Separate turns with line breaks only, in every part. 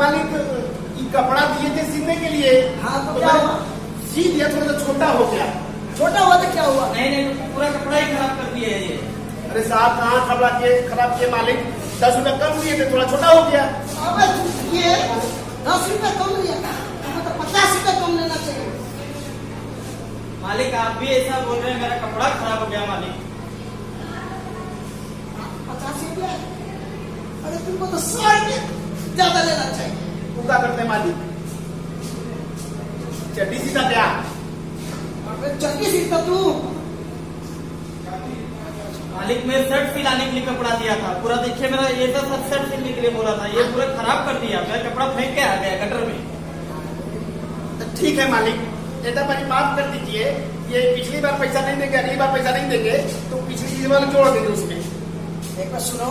मालिक ये कपड़ा दिए थे सिलने के लिए।
हाँ तो
तो
क्या
मैंने
हुआ?
सी दिया, थोड़ा सा छोटा हो गया।
छोटा हुआ तो क्या हुआ?
नहीं पूरा कपड़ा ही खराब कर दिया है ये।
अरे साहब कहाँ खराब किए मालिक, 10 रुपया कम दिए थे, थोड़ा छोटा हो गया।
अबे ये 10 रुपए कम लिया, तो 50 रुपए कम लेना चाहिए।
मालिक आप भी ऐसा बोल रहे हैं, मेरा कपड़ा खराब हो गया मालिक।
50 रुपए? अरे तुमको तो 100 रुपए ज्यादा लेना चाहिए।
तू क्या करते हैं मालिक? चड्डी सीधा क्या?
अबे जल्दी सीखता तू।
मालिक मैं शर्ट सिलाने के लिए कपड़ा दिया था, पूरा देखिए मेरा ये तो सब शर्ट सिलने के लिए बोला था, ये पूरा खराब कर दिया। मेरा कपड़ा फेंक के आ गया गटर में।
तो ठीक है मालिक, ऐसा मेरी माफ कर दीजिए। ये पिछली बार पैसा नहीं देंगे, अगली बार पैसा नहीं देंगे तो पिछली चीज वाले जोड़ देंगे उसमें।
एक बार सुनो,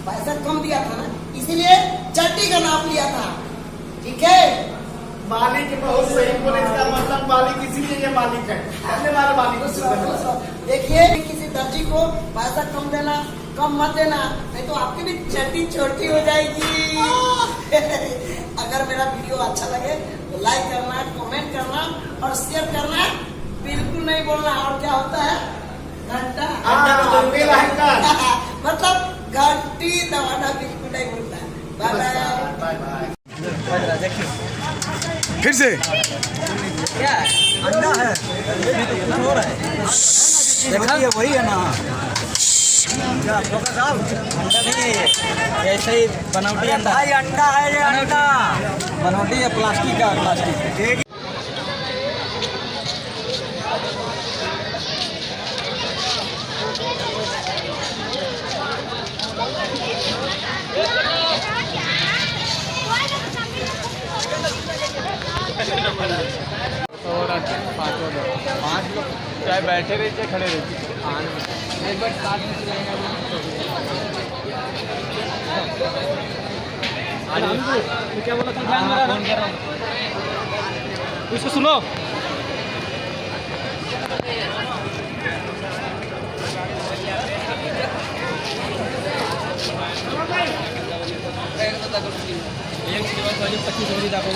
पैसा कम दिया था ना, इसीलिए चड्डी का नाप लिया था, ठीक है?
मालिक बहुत सही बोले, इसका मतलब मालिक इसीलिए ये मालिक है। धन्यवाद मालिक।
देखिए किसी दर्जी को पैसा कम देना, कम मत देना, नहीं तो आपकी भी चड्डी छोटी हो जाएगी। अगर मेरा वीडियो अच्छा लगे तो लाइक करना, कमेंट करना और शेयर करना बिल्कुल नहीं बोलना। और क्या होता है? घंटा
बेल आइकन।
मतलब घंटी दबाना बिल्कुल नहीं बोलता। Bye bye
bye.
फिर से
क्या अंडा है? कुछ हो रहा है? देखा ये वही है ना? क्या साहब अंडा नहीं है ये, ऐसे ही बनावटी अंडा। भाई अंडा है ये, अंडा बनावटी है, प्लास्टिक का, प्लास्टिक।
पाँच लोग चाहे बैठे रहे चाहे खड़े रहे, एक बार साथ में तो क्या बोला था? फोन कर रहा हूँ, उसको सुनो। एक 25 दाखव